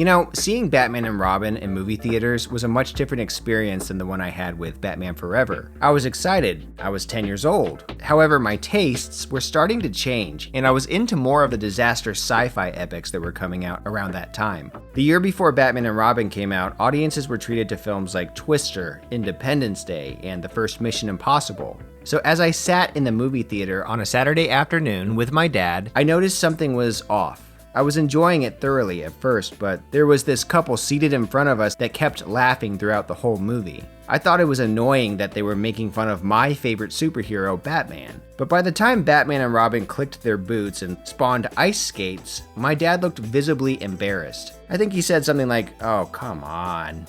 You know, seeing Batman and Robin in movie theaters was a much different experience than the one I had with Batman Forever. I was excited. I was 10 years old. However, my tastes were starting to change, and I was into more of the disaster sci-fi epics that were coming out around that time. The year before Batman and Robin came out, audiences were treated to films like Twister, Independence Day, and the first Mission Impossible. So as I sat in the movie theater on a Saturday afternoon with my dad, I noticed something was off. I was enjoying it thoroughly at first, but there was this couple seated in front of us that kept laughing throughout the whole movie. I thought it was annoying that they were making fun of my favorite superhero, Batman. But by the time Batman and Robin clicked their boots and spawned ice skates, my dad looked visibly embarrassed. I think he said something like, "Oh, come on."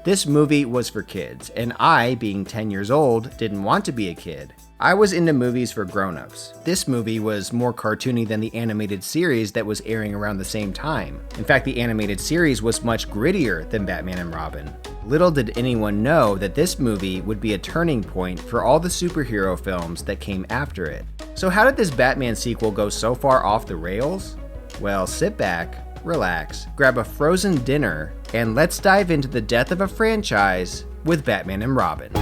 This movie was for kids, and I, being 10 years old, didn't want to be a kid. I was into movies for grown-ups. This movie was more cartoony than the animated series that was airing around the same time. In fact, the animated series was much grittier than Batman and Robin. Little did anyone know that this movie would be a turning point for all the superhero films that came after it. So how did this Batman sequel go so far off the rails? Well, sit back, relax, grab a frozen dinner, and let's dive into the death of a franchise with Batman and Robin.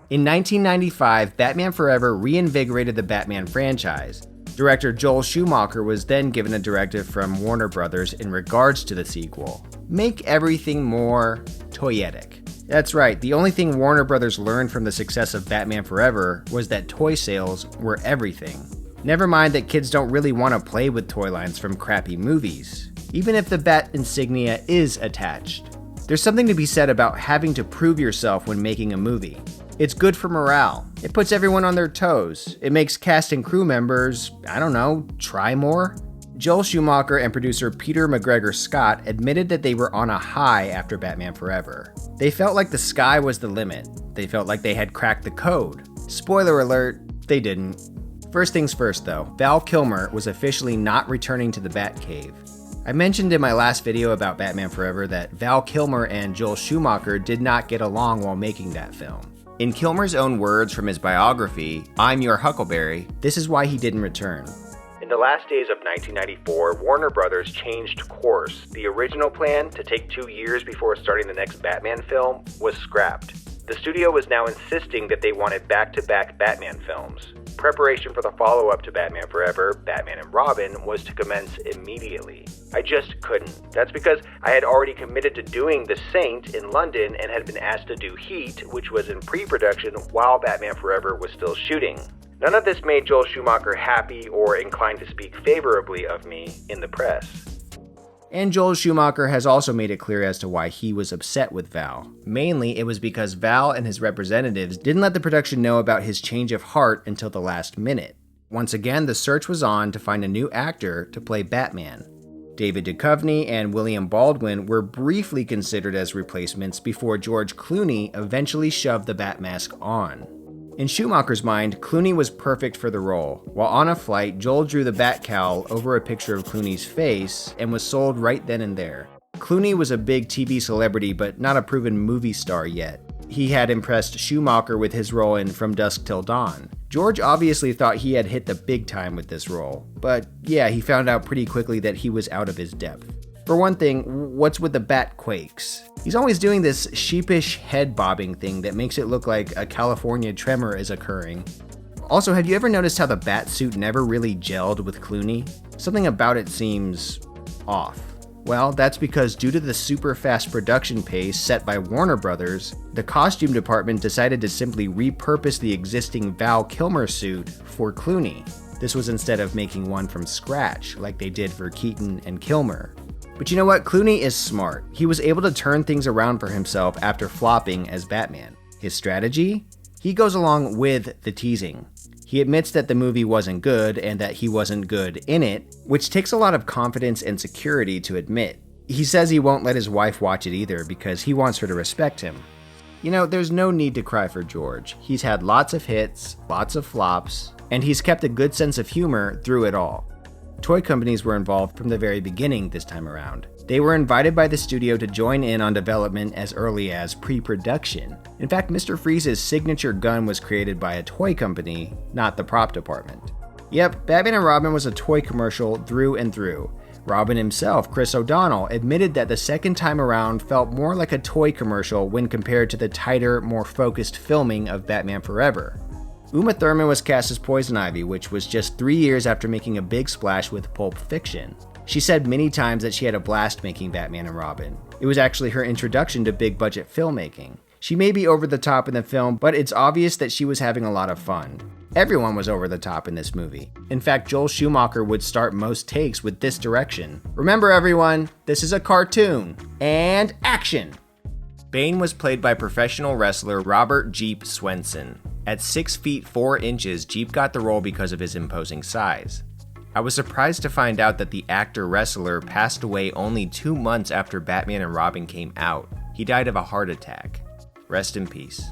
In 1995, Batman Forever reinvigorated the Batman franchise. Director Joel Schumacher was then given a directive from Warner Brothers in regards to the sequel. Make everything more toyetic. That's right, the only thing Warner Brothers learned from the success of Batman Forever was that toy sales were everything. Never mind that kids don't really want to play with toy lines from crappy movies, even if the Bat insignia is attached. There's something to be said about having to prove yourself when making a movie. It's good for morale. It puts everyone on their toes. It makes cast and crew members, try more. Joel Schumacher and producer Peter McGregor Scott admitted that they were on a high after Batman Forever. They felt like the sky was the limit. They felt like they had cracked the code. Spoiler alert, they didn't. First things first though, Val Kilmer was officially not returning to the Batcave. I mentioned in my last video about Batman Forever that Val Kilmer and Joel Schumacher did not get along while making that film. In Kilmer's own words from his biography, "I'm Your Huckleberry," this is why he didn't return. In the last days of 1994, Warner Brothers changed course. The original plan, to take 2 years before starting the next Batman film, was scrapped. The studio was now insisting that they wanted back-to-back Batman films. Preparation for the follow-up to Batman Forever, Batman and Robin, was to commence immediately. I just couldn't. That's because I had already committed to doing The Saint in London and had been asked to do Heat, which was in pre-production while Batman Forever was still shooting. None of this made Joel Schumacher happy or inclined to speak favorably of me in the press. And Joel Schumacher has also made it clear as to why he was upset with Val. Mainly, it was because Val and his representatives didn't let the production know about his change of heart until the last minute. Once again, the search was on to find a new actor to play Batman. David Duchovny and William Baldwin were briefly considered as replacements before George Clooney eventually shoved the Bat mask on. In Schumacher's mind, Clooney was perfect for the role. While on a flight, Joel drew the bat cowl over a picture of Clooney's face and was sold right then and there. Clooney was a big TV celebrity, but not a proven movie star yet. He had impressed Schumacher with his role in From Dusk Till Dawn. George obviously thought he had hit the big time with this role, but yeah, he found out pretty quickly that he was out of his depth. For one thing, what's with the bat quakes? He's always doing this sheepish head bobbing thing that makes it look like a California tremor is occurring. Also, have you ever noticed how the bat suit never really gelled with Clooney? Something about it seems off. Well, that's because due to the super fast production pace set by Warner Brothers, the costume department decided to simply repurpose the existing Val Kilmer suit for Clooney. This was instead of making one from scratch like they did for Keaton and Kilmer. But you know what? Clooney is smart. He was able to turn things around for himself after flopping as Batman. His strategy? He goes along with the teasing. He admits that the movie wasn't good and that he wasn't good in it, which takes a lot of confidence and security to admit. He says he won't let his wife watch it either because he wants her to respect him. You know, there's no need to cry for George. He's had lots of hits, lots of flops, and he's kept a good sense of humor through it all. Toy companies were involved from the very beginning this time around. They were invited by the studio to join in on development as early as pre-production. In fact, Mr. Freeze's signature gun was created by a toy company, not the prop department. Yep, Batman and Robin was a toy commercial through and through. Robin himself, Chris O'Donnell, admitted that the second time around felt more like a toy commercial when compared to the tighter, more focused filming of Batman Forever. Uma Thurman was cast as Poison Ivy, which was just 3 years after making a big splash with Pulp Fiction. She said many times that she had a blast making Batman and Robin. It was actually her introduction to big-budget filmmaking. She may be over the top in the film, but it's obvious that she was having a lot of fun. Everyone was over the top in this movie. In fact, Joel Schumacher would start most takes with this direction. Remember everyone, this is a cartoon. And action! Bane was played by professional wrestler Robert Jeep Swenson. At 6 feet 4 inches, Jeep got the role because of his imposing size. I was surprised to find out that the actor-wrestler passed away only 2 months after Batman and Robin came out. He died of a heart attack. Rest in peace.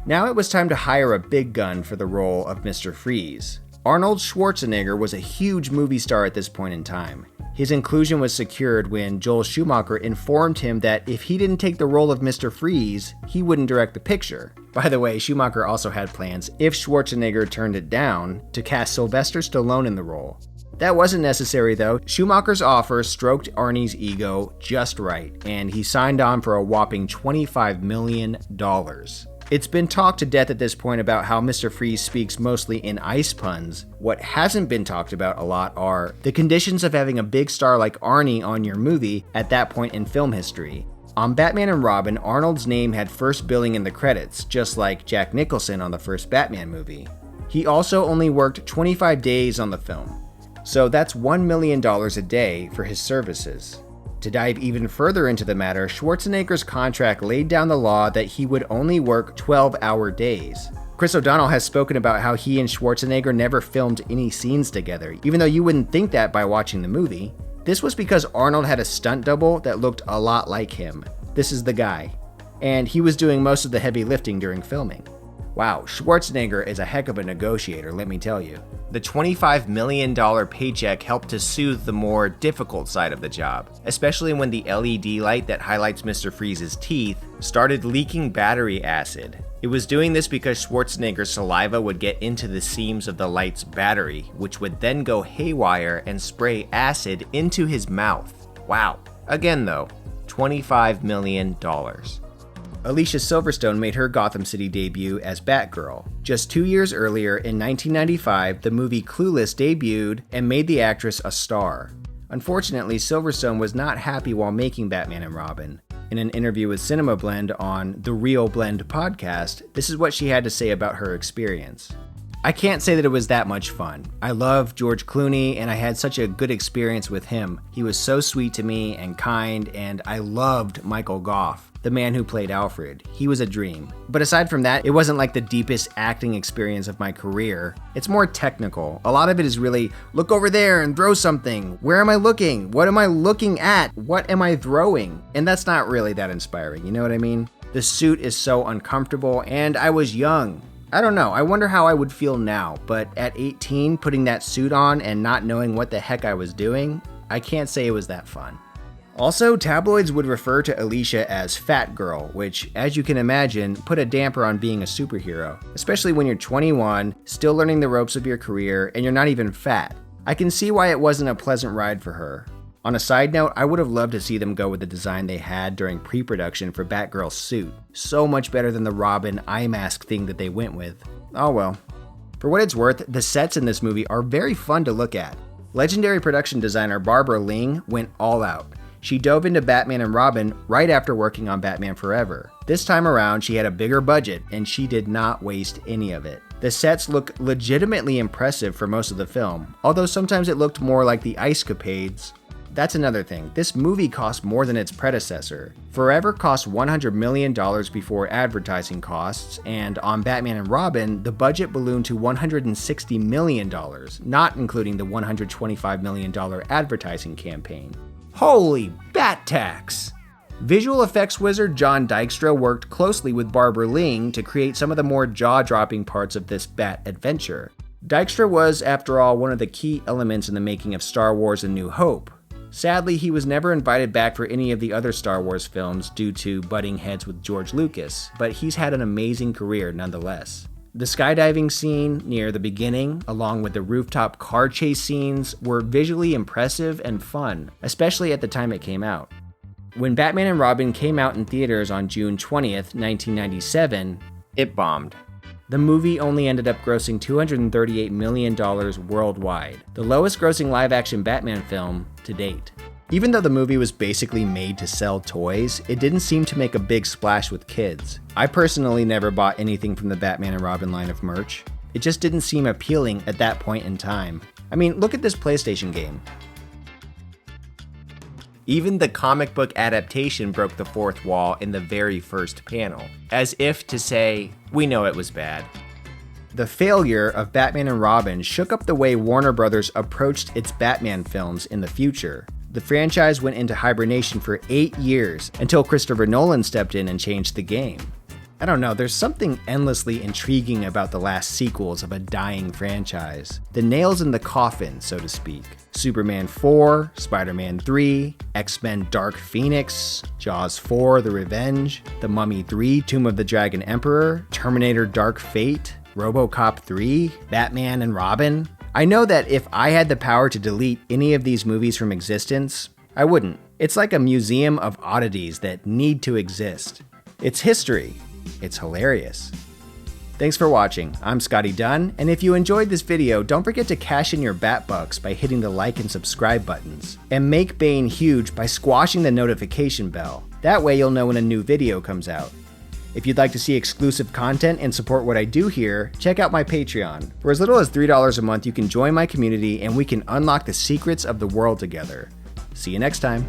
Now it was time to hire a big gun for the role of Mr. Freeze. Arnold Schwarzenegger was a huge movie star at this point in time. His inclusion was secured when Joel Schumacher informed him that if he didn't take the role of Mr. Freeze, he wouldn't direct the picture. By the way, Schumacher also had plans, if Schwarzenegger turned it down, to cast Sylvester Stallone in the role. That wasn't necessary though. Schumacher's offer stroked Arnie's ego just right, and he signed on for a whopping $25 million. It's been talked to death at this point about how Mr. Freeze speaks mostly in ice puns. What hasn't been talked about a lot are the conditions of having a big star like Arnie on your movie at that point in film history. On Batman and Robin, Arnold's name had first billing in the credits, just like Jack Nicholson on the first Batman movie. He also only worked 25 days on the film, so that's $1 million a day for his services. To dive even further into the matter, Schwarzenegger's contract laid down the law that he would only work 12-hour days. Chris O'Donnell has spoken about how he and Schwarzenegger never filmed any scenes together, even though you wouldn't think that by watching the movie. This was because Arnold had a stunt double that looked a lot like him. This is the guy. And he was doing most of the heavy lifting during filming. Wow, Schwarzenegger is a heck of a negotiator, let me tell you. The $25 million paycheck helped to soothe the more difficult side of the job, especially when the LED light that highlights Mr. Freeze's teeth started leaking battery acid. It was doing this because Schwarzenegger's saliva would get into the seams of the light's battery, which would then go haywire and spray acid into his mouth. Wow. Again though, $25 million. Alicia Silverstone made her Gotham City debut as Batgirl. Just 2 years earlier, in 1995, the movie Clueless debuted and made the actress a star. Unfortunately, Silverstone was not happy while making Batman and Robin. In an interview with Cinema Blend on the Real Blend podcast, this is what she had to say about her experience. I can't say that it was that much fun. I love George Clooney and I had such a good experience with him. He was so sweet to me and kind, and I loved Michael Goff, the man who played Alfred. He was a dream. But aside from that, it wasn't like the deepest acting experience of my career. It's more technical. A lot of it is really, look over there and throw something. Where am I looking? What am I looking at? What am I throwing? And that's not really that inspiring, you know what I mean? The suit is so uncomfortable, and I was young. I don't know, I wonder how I would feel now, but at 18, putting that suit on and not knowing what the heck I was doing, I can't say it was that fun. Also, tabloids would refer to Alicia as Fat Girl, which, as you can imagine, put a damper on being a superhero, especially when you're 21, still learning the ropes of your career, and you're not even fat. I can see why it wasn't a pleasant ride for her. On a side note, I would have loved to see them go with the design they had during pre-production for Batgirl's suit. So much better than the Robin eye mask thing that they went with. Oh well. For what it's worth, the sets in this movie are very fun to look at. Legendary production designer Barbara Ling went all out. She dove into Batman and Robin right after working on Batman Forever. This time around, she had a bigger budget, and she did not waste any of it. The sets look legitimately impressive for most of the film, although sometimes it looked more like the ice capades. That's another thing. This movie cost more than its predecessor. Forever cost $100 million before advertising costs, and on Batman and Robin, the budget ballooned to $160 million, not including the $125 million advertising campaign. Holy bat tax! Visual effects wizard John Dykstra worked closely with Barbara Ling to create some of the more jaw-dropping parts of this Bat adventure. Dykstra was, after all, one of the key elements in the making of Star Wars: A New Hope. Sadly, he was never invited back for any of the other Star Wars films due to butting heads with George Lucas, but he's had an amazing career nonetheless. The skydiving scene near the beginning, along with the rooftop car chase scenes, were visually impressive and fun, especially at the time it came out. When Batman and Robin came out in theaters on June 20th, 1997, it bombed. The movie only ended up grossing $238 million worldwide, the lowest grossing live-action Batman film to date. Even though the movie was basically made to sell toys, it didn't seem to make a big splash with kids. I personally never bought anything from the Batman and Robin line of merch. It just didn't seem appealing at that point in time. I mean, look at this PlayStation game. Even the comic book adaptation broke the fourth wall in the very first panel, as if to say, we know it was bad. The failure of Batman and Robin shook up the way Warner Bros. Approached its Batman films in the future. The franchise went into hibernation for 8 years until Christopher Nolan stepped in and changed the game. I don't know, there's something endlessly intriguing about the last sequels of a dying franchise. The nails in the coffin, so to speak. Superman 4, Spider-Man 3, X-Men Dark Phoenix, Jaws 4 The Revenge, The Mummy 3 Tomb of the Dragon Emperor, Terminator Dark Fate, RoboCop 3, Batman and Robin. I know that if I had the power to delete any of these movies from existence, I wouldn't. It's like a museum of oddities that need to exist. It's history. It's hilarious. Thanks for watching. I'm Scotty Dunn, and if you enjoyed this video, don't forget to cash in your Batbucks by hitting the like and subscribe buttons. And make Bane huge by squashing the notification bell. That way you'll know when a new video comes out. If you'd like to see exclusive content and support what I do here, check out my Patreon. For as little as $3 a month, you can join my community and we can unlock the secrets of the world together. See you next time.